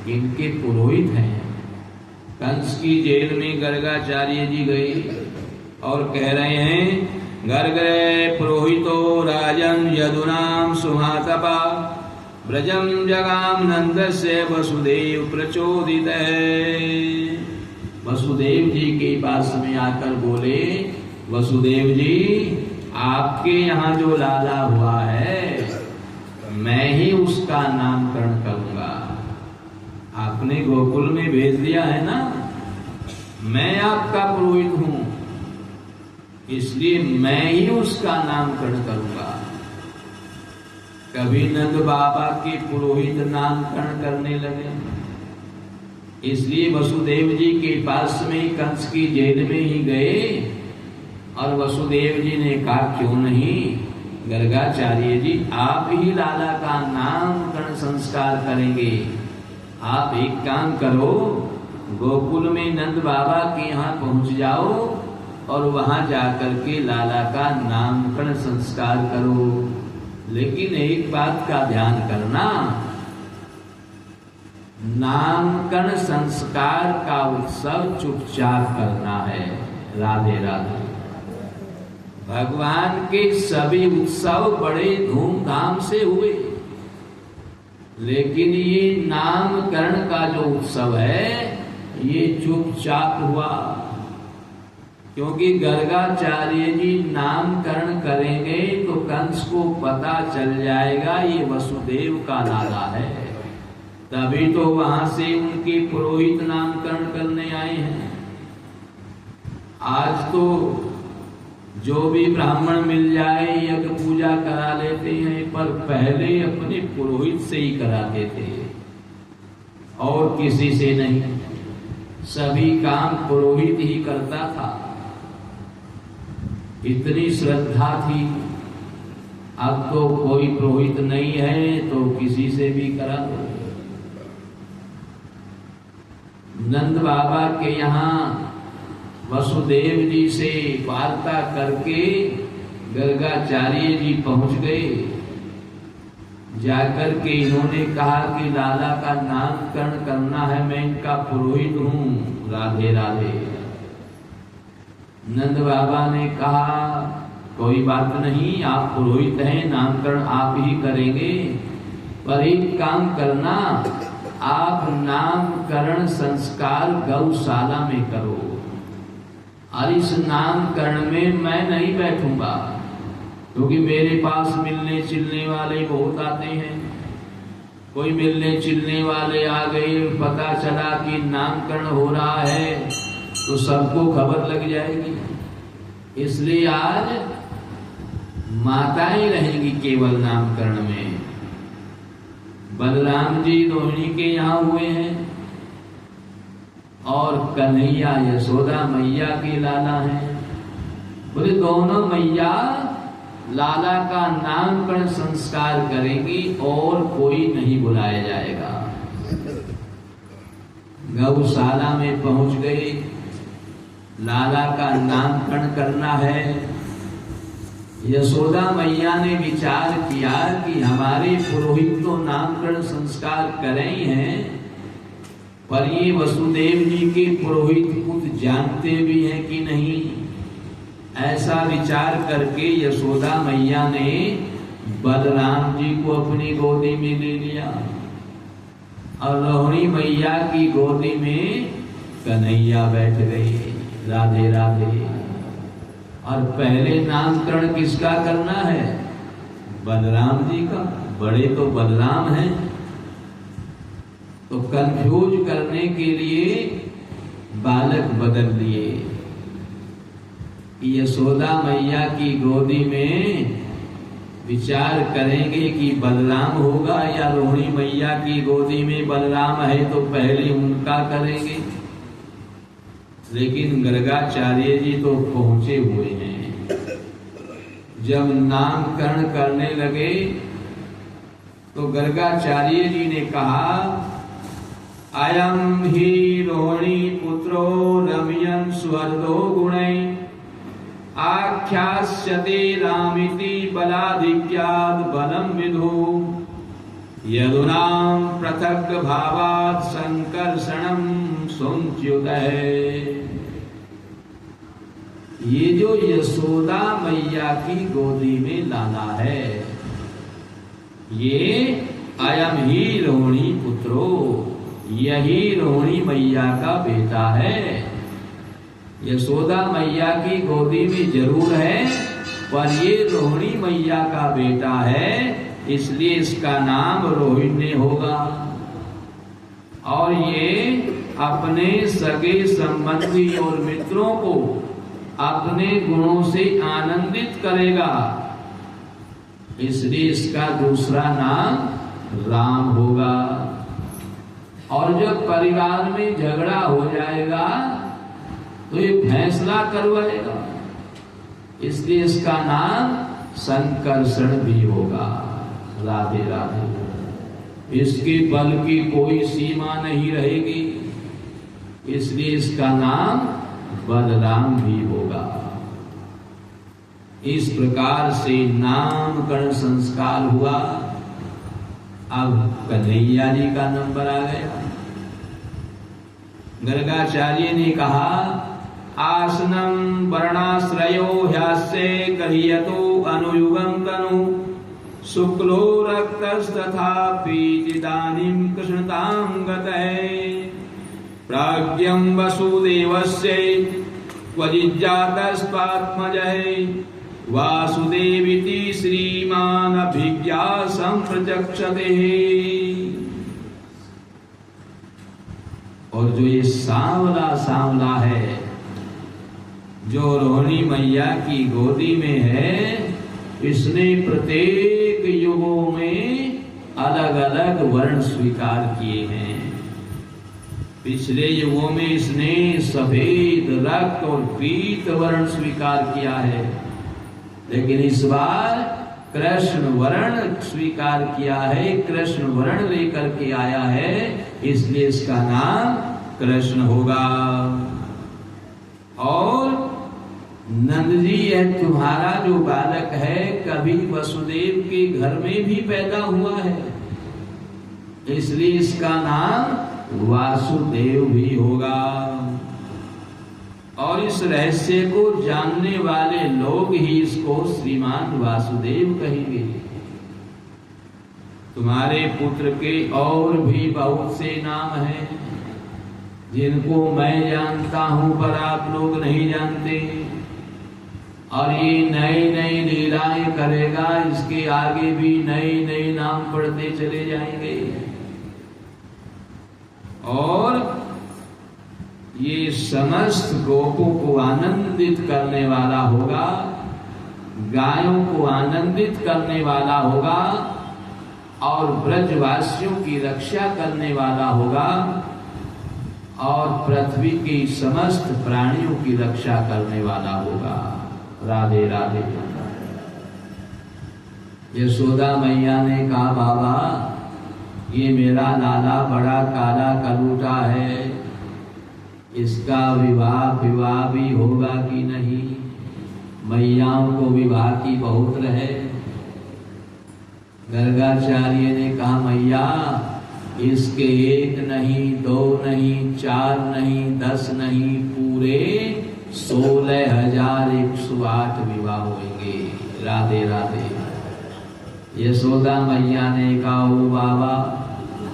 इनके पुरोहित हैं। कंस की जेल में गर्गाचार्य जी गए और कह रहे हैं, गर्गे पुरोहितो राजन यदुनाम सुहातपा ब्रजम जगाम नंदस्य वसुदेव प्रचोदित। वसुदेव जी के पास में आकर बोले, वसुदेव जी आपके यहाँ जो लाला हुआ है मैं ही उसका नामकरण करूंगा। आपने गोकुल में भेज दिया है ना, मैं आपका पुरोहित हूं, इसलिए मैं ही उसका नामकरण करूंगा। कभी नंद बाबा के पुरोहित नामकरण करने लगे, इसलिए वसुदेव जी के पास में कंस की जेल में ही गए और वसुदेव जी ने कहा, क्यों नहीं गर्गाचार्य जी आप ही लाला का नामकरण संस्कार करेंगे। आप एक काम करो, गोकुल में नंद बाबा के यहाँ पहुंच जाओ और वहां जाकर के लाला का नामकरण संस्कार करो। लेकिन एक बात का ध्यान करना, नामकरण संस्कार का उत्सव चुपचाप करना है। राधे राधे। भगवान के सभी उत्सव बड़े धूमधाम से हुए, लेकिन ये नामकरण का जो उत्सव है ये चुपचाप हुआ, क्योंकि गर्गाचार्य जी नामकरण करेंगे तो कंस को पता चल जाएगा ये वसुदेव का लाला है, तभी तो वहां से उनके पुरोहित नामकरण करने आए हैं। आज तो जो भी ब्राह्मण मिल जाए यज्ञ पूजा करा लेते हैं, पर पहले अपने पुरोहित से ही कराते थे और किसी से नहीं। सभी काम पुरोहित ही करता था, इतनी श्रद्धा थी। अब तो कोई पुरोहित नहीं है तो किसी से भी करा दो। नंद बाबा के यहाँ वसुदेव जी से वार्ता करके गर्गाचार्य जी पहुंच गए। जाकर के इन्होंने कहा कि लाला का नामकरण करना है, मैं इनका पुरोहित हूं। राधे राधे। नंद बाबा ने कहा, कोई बात नहीं, आप पुरोहित हैं, नामकरण आप ही करेंगे, पर एक काम करना, आप नामकरण संस्कार गौशाला में करो और इस नामकरण में मैं नहीं बैठूंगा, क्योंकि मेरे पास मिलने चिलने वाले बहुत आते हैं। कोई मिलने चिलने वाले आ गए, पता चला कि नामकरण हो रहा है तो सबको खबर लग जाएगी। इसलिए आज माताएं रहेंगी केवल नामकरण में। बलराम जी रोहिणी के यहाँ हुए हैं और कन्हैया यशोदा मैया के लाला हैं। बोले दोनों मैया लाला का नामकरण संस्कार करेंगी और कोई नहीं बुलाया जाएगा। गौशाला में पहुंच गए, लाला का नामकरण करना है। यशोदा मैया ने विचार किया कि हमारे पुरोहित तो नामकरण संस्कार करें ही हैं, पर ये वसुदेव जी के पुरोहित कुछ जानते भी हैं कि नहीं। ऐसा विचार करके यशोदा मैया ने बलराम जी को अपनी गोदी में ले लिया और रोहिणी मैया की गोदी में कन्हैया बैठ गई। राधे राधे। और पहले नामकरण किसका करना है? बलराम जी का। बड़े तो बलराम हैं, तो कंफ्यूज करने के लिए बालक बदल दिए। यशोदा मैया की गोदी में विचार करेंगे कि बलराम होगा या रोहिणी मैया की गोदी में बलराम है तो पहले उनका करेंगे। लेकिन गर्गाचार्य जी तो पहुंचे हुए हैं। जब नामकरण करने लगे तो गर्गाचार्य जी ने कहा, अयम ही रोहिणी पुत्रो रमयन् सुहृदो गुणैः आख्यास्यते रामिति बलाधिक्याद् बलं विदुः। यदुनाम पृथक भावात् संकर्षणम सुंच्युतः। ये जो यशोदा मैया की गोदी में लाना है, ये अयम ही रोहिणी पुत्रो, यही रोहिणी मैया का बेटा है। यशोदा मैया की गोदी में जरूर है, पर ये रोहिणी मैया का बेटा है, इसलिए इसका नाम रोहिणी होगा। और ये अपने सगे संबंधी और मित्रों को अपने गुणों से आनंदित करेगा, इसलिए इसका दूसरा नाम राम होगा। और जब परिवार में झगड़ा हो जाएगा तो ये फैसला करवाएगा, इसलिए इसका नाम संकर्षण भी होगा। राधे राधे। इसके बल की कोई सीमा नहीं रहेगी, इसलिए इसका नाम बलराम भी होगा। इस प्रकार से नामकरण संस्कार हुआ। अब कन्हैया जी का नंबर आ गया। गर्गाचार्य ने कहा, आसनम वर्णाश्रयो ह्यास्य कहियतो अनुयुगं तनु शुक्लो रक्तस्तथा पीतिदानीं कृष्णतां गतये प्राज्ञं वसुदेवस्य क्वचिज्जातस्त्वात्मजः वासुदेविति श्रीमान् अभिज्ञा संप्रचक्षते। और जो ये सांवला है, जो रोहिणी मैया की गोदी में है, इसने प्रत्येक युगों में अलग अलग वर्ण स्वीकार किए हैं। पिछले युगों में इसने सफेद, रक्त और पीत वर्ण स्वीकार किया है, लेकिन इस बार कृष्ण वर्ण स्वीकार किया है, कृष्ण वर्ण लेकर के आया है, इसलिए इसका नाम कृष्ण होगा। और नंद जी, यह तुम्हारा जो बालक है कभी वसुदेव के घर में भी पैदा हुआ है, इसलिए इसका नाम वासुदेव भी होगा। और इस रहस्य को जानने वाले लोग ही इसको श्रीमान वासुदेव कहेंगे। तुम्हारे पुत्र के और भी बहुत से नाम हैं, जिनको मैं जानता हूं पर आप लोग नहीं जानते। और ये नई नई लीलाएं करेगा, इसके आगे भी नए नए नाम पढ़ते चले जाएंगे। और ये समस्त गोपों को आनंदित करने वाला होगा, गायों को आनंदित करने वाला होगा, और ब्रजवासियों की रक्षा करने वाला होगा, और पृथ्वी की समस्त प्राणियों की रक्षा करने वाला होगा। राधे राधे। यशोदा मैया ने कहा, बाबा ये मेरा लाला बड़ा काला कलूटा है, इसका विवाह भी होगा कि नहीं? मैयाओं को विवाह की बहुत रहे। गर्गाचार्य ने कहा, मैया इसके 1 नहीं, 2 नहीं, 4 नहीं, 10 नहीं, पूरे 16,108 विवाह होंगे। राधे राधे। यशोदा मैया ने कहा, ओ बाबा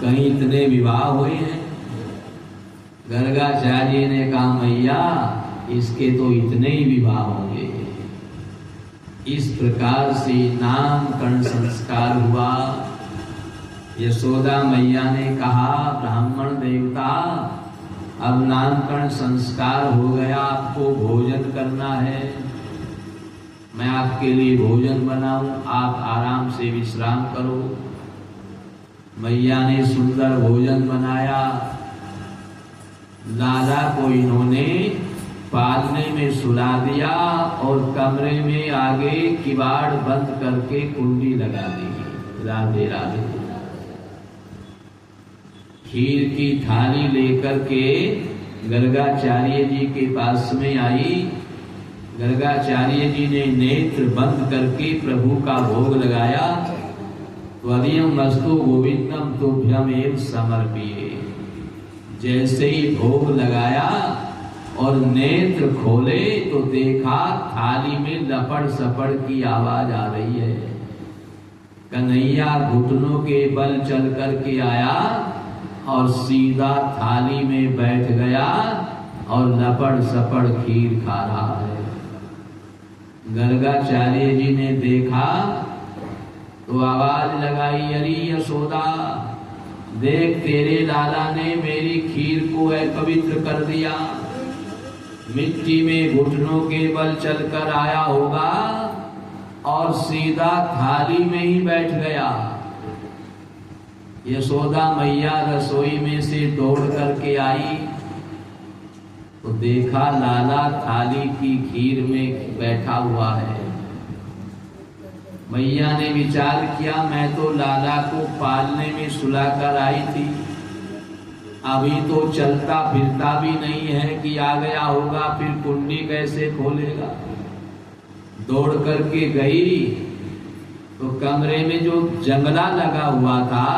कहीं इतने विवाह हुए हैं? गर्गाचार्य ने कहा, मैया इसके तो इतने ही विवाह होंगे। इस प्रकार से नामकरण संस्कार हुआ। यशोदा मैया ने कहा, ब्राह्मण देवता अब नामकरण संस्कार हो गया, आपको भोजन करना है, मैं आपके लिए भोजन बनाऊं, आप आराम से विश्राम करो। मैया ने सुंदर भोजन बनाया। लाला को इन्होंने पालने में सुला दिया और कमरे में आगे किवाड़ बंद करके कुंडी लगा दी। राधे राधे। खीर की थाली लेकर के गर्गाचार्य जी के पास में आई। गर्गाचार्य जी ने नेत्र बंद करके प्रभु का भोग लगाया त्वदीयं वस्तु गोविंदम तुभ्यमेव समर्पिये। जैसे ही भोग लगाया और नेत्र खोले तो देखा थाली में लपड़ सपड़ की आवाज आ रही है। कन्हैया घुटनों के बल चल करके आया और सीधा थाली में बैठ गया और लपड़ सपड़ खीर खा रहा है। गर्गाचार्य जी ने देखा तो आवाज लगाई, अरे यशोदा देख, तेरे लाला ने मेरी खीर को अपवित्र कर दिया। मिट्टी में घुटनों के बल चलकर आया होगा और सीधा थाली में ही बैठ गया। यशोदा मैया रसोई में से दौड़ करके आई तो देखा लाला थाली की खीर में बैठा हुआ है। मैया ने विचार किया, मैं तो लाला को पालने में सुलाकर आई थी, अभी तो चलता फिरता भी नहीं है कि आ गया होगा, फिर कुंडी कैसे खोलेगा। दौड़ करके गई तो कमरे में जो जंगला लगा हुआ था,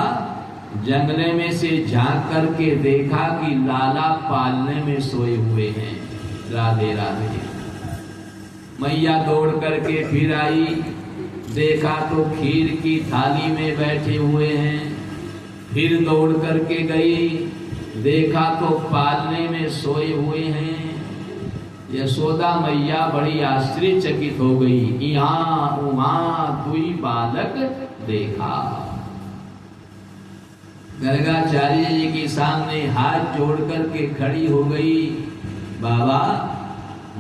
जंगले में से झांक करके देखा कि लाला पालने में सोए हुए हैं। राधे राधे। मैया दौड़ करके फिर आई, देखा तो खीर की थाली में बैठे हुए हैं। फिर दौड़ करके गई, देखा तो पालने में सोए हुए हैं। यशोदा मैया बड़ी आश्चर्यचकित हो गई, यहाँ वहां दुई बालक देखा। गर्गाचार्य जी के सामने हाथ जोड़ करके खड़ी हो गई, बाबा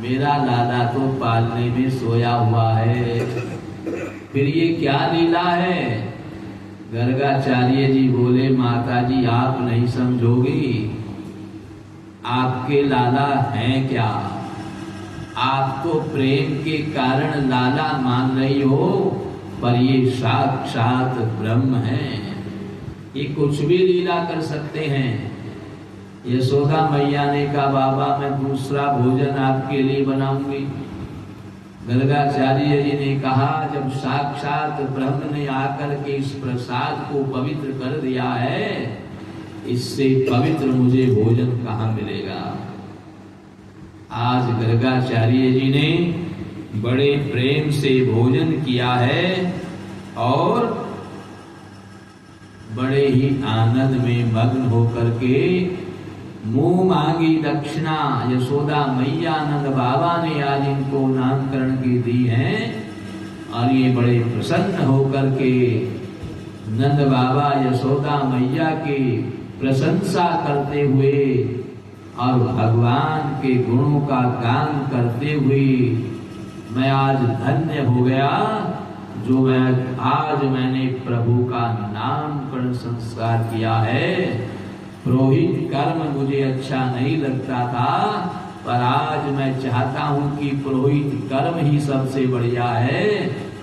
मेरा लाला तो पालने में सोया हुआ है, फिर ये क्या लीला है। गर्गाचार्य जी बोले, माता जी आप नहीं समझोगी, आपके लाला हैं क्या? आप तो प्रेम के कारण लाला मान रही हो, पर ये साक्षात ब्रह्म हैं, ये कुछ भी लीला कर सकते हैं। यशोदा मैया ने कहा, बाबा मैं दूसरा भोजन आपके लिए बनाऊंगी। गर्गाचार्य जी ने कहा, जब साक्षात ब्रह्म ने आकर के इस प्रसाद को पवित्र कर दिया है, इससे पवित्र मुझे भोजन कहाँ मिलेगा। आज गर्गाचार्य जी ने बड़े प्रेम से भोजन किया है और बड़े ही आनंद में मग्न होकर के मुंह मांगी दक्षिणा यशोदा मैया नंद बाबा ने आज इनको नामकरण की दी है। और ये बड़े प्रसन्न होकर के नंद बाबा यशोदा मैया की प्रशंसा करते हुए और भगवान के गुणों का गान करते हुए, मैं आज धन्य हो गया जो आज मैंने प्रभु का नामकरण संस्कार किया है। पुरोहित कर्म मुझे अच्छा नहीं लगता था, पर आज मैं चाहता हूं कि पुरोहित कर्म ही सबसे बढ़िया है,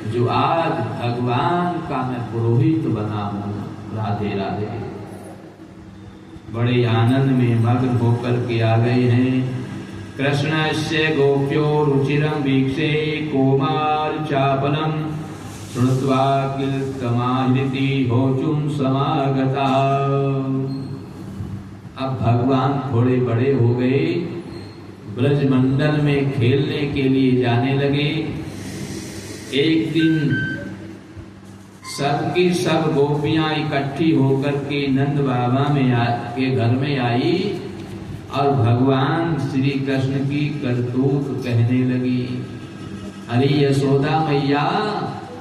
जो आज भगवान का मैं पुरोहित बना हूं। राधे राधे। बड़े आनंद में मग्न होकर के आ गए हैं। कृष्णस्य गोप्यो रुचिरं वीक्षे कौमार चापलम श्रुत्वा किल्कमाहृति होचुं समागता। अब भगवान थोड़े बड़े हो गए, ब्रजमंडल में खेलने के लिए जाने लगे। एक दिन सबकी सब गोपियां इकट्ठी होकर के नंद बाबा के घर में आई और भगवान श्री कृष्ण की करतूत कहने लगी। अरे यशोदा मैया,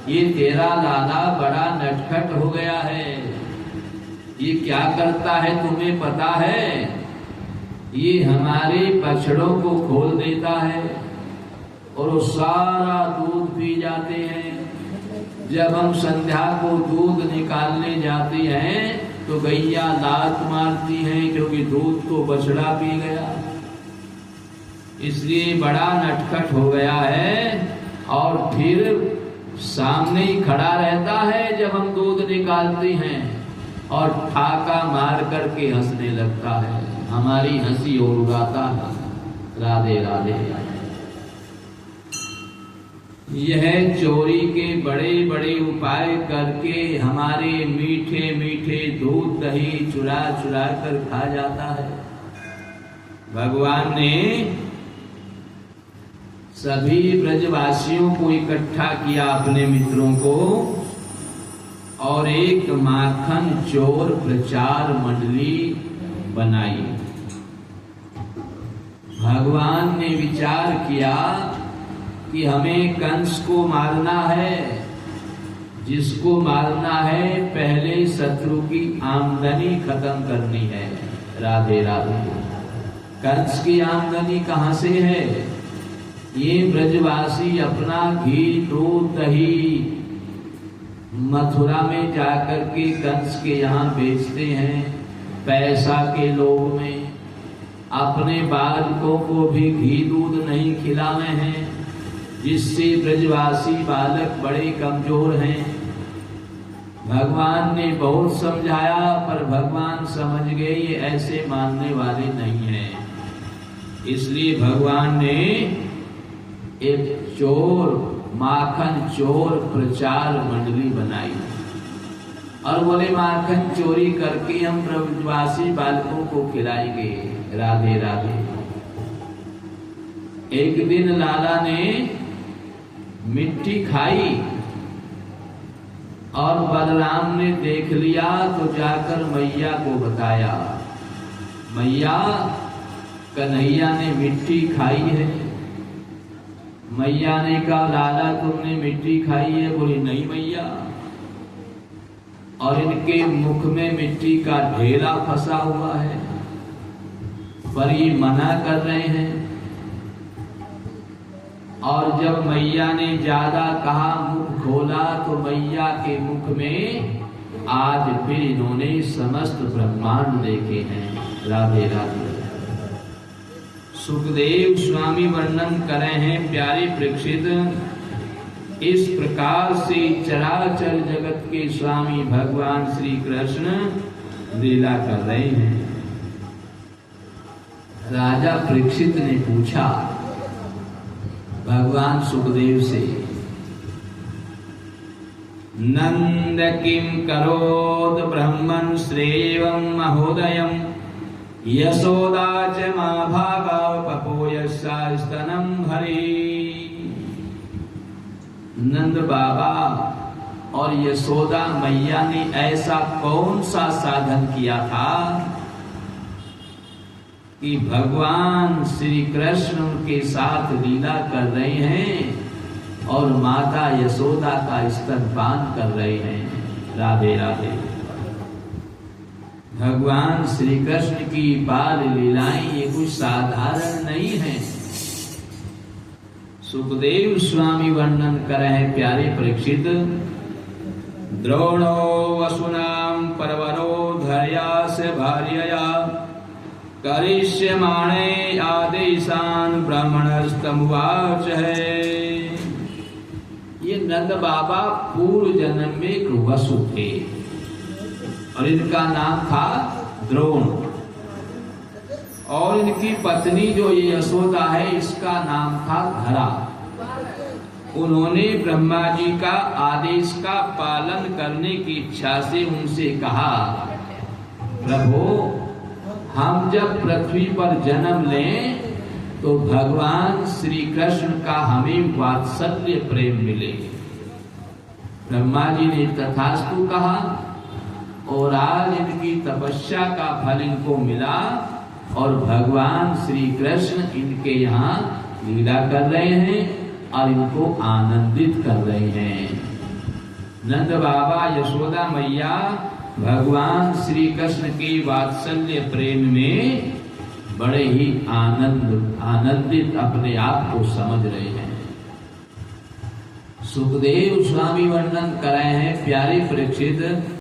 ये तेरा लाला बड़ा नटखट हो गया है, ये क्या करता है तुम्हें पता है? ये हमारे बछड़ों को खोल देता है और वो सारा दूध पी जाते हैं। जब हम संध्या को दूध निकालने जाते हैं तो गैया लात मारती हैं, क्योंकि दूध तो बछड़ा पी गया। इसलिए बड़ा नटखट हो गया है और फिर सामने ही खड़ा रहता है जब हम दूध निकालते हैं और ठाका मार करके हंसने लगता है, हमारी हंसी और उड़ाता है। राधे राधे। यह चोरी के बड़े बड़े उपाय करके हमारे मीठे मीठे दूध दही चुरा चुरा कर खा जाता है। भगवान ने सभी ब्रजवासियों को इकट्ठा किया, अपने मित्रों को, और एक माखन चोर प्रचार मंडली बनाई। भगवान ने विचार किया कि हमें कंस को मारना है। जिसको मारना है पहले शत्रु की आमदनी खत्म करनी है। राधे राधे। कंस की आमदनी कहां से है? ये ब्रजवासी अपना घी दूध दही मथुरा में जाकर के कंस के यहाँ बेचते हैं, पैसा के लोभ में। अपने बालकों को भी घी दूध नहीं खिलावे हैं, जिससे ब्रजवासी बालक बड़े कमजोर हैं। भगवान ने बहुत समझाया, पर भगवान समझ गए ये ऐसे मानने वाले नहीं हैं। इसलिए भगवान ने एक चोर, माखन चोर प्रचार मंडली बनाई और बोले माखन चोरी करके हम ब्रजवासी बालकों को खिलाएंगे। राधे राधे। एक दिन लाला ने मिट्टी खाई और बलराम ने देख लिया तो जाकर मैया को बताया, मैया कन्हैया ने मिट्टी खाई है। मैया ने कहा लाला तुमने मिट्टी खाई है? बोली नहीं मैया। और इनके मुख में मिट्टी का ढेला फंसा हुआ है, पर ये मना कर रहे हैं। और जब मैया ने ज्यादा कहा, मुख खोला, तो मैया के मुख में आज फिर इन्होंने समस्त ब्रह्मांड देखे हैं। राधे राधे। सुखदेव स्वामी वर्णन करे हैं, प्यारे परीक्षित, इस प्रकार से चराचर जगत के स्वामी भगवान श्री कृष्ण लीला कर रहे हैं। राजा परीक्षित ने पूछा भगवान सुखदेव से, नंद किम करोद ब्रह्मन् श्रेयं महोदयम् यशोदा च मां भागा पपोयस्या स्तनं हरि। नंद बाबा और यशोदा मैया ने ऐसा कौन सा साधन किया था कि भगवान श्री कृष्ण के साथ लीला कर रहे हैं और माता यशोदा का स्तनपान कर रहे हैं। राधे राधे। भगवान श्री कृष्ण की बाल लीलाएं ये कुछ साधारण नहीं है। सुखदेव स्वामी वर्णन करे हैं, प्यारे परीक्षित, द्रोणो वसुनाम परवरो धैर्यास भार्यया करिष्यमाणे आदेशान ब्राह्मणस्तमुवाच है। ये नंद बाबा पूर्व जन्म में एक वसु थे और इनका नाम था द्रोण, और इनकी पत्नी जो ये यशोदा है इसका नाम था धरा। उन्होंने ब्रह्मा जी का आदेश का पालन करने की इच्छा से उनसे कहा, प्रभु हम जब पृथ्वी पर जन्म लें तो भगवान श्री कृष्ण का हमें वात्सल्य प्रेम मिले। ब्रह्मा जी ने तथास्तु कहा और आज इनकी तपस्या का फल इनको मिला और भगवान श्री कृष्ण इनके यहाँ लीला कर रहे हैं और इनको आनंदित कर रहे हैं। नंद बाबा यशोदा मैया भगवान श्री कृष्ण के वात्सल्य प्रेम में बड़े ही आनंदित अपने आप को समझ रहे हैं। सुखदेव स्वामी वर्णन कर रहे हैं, प्यारे परीक्षित,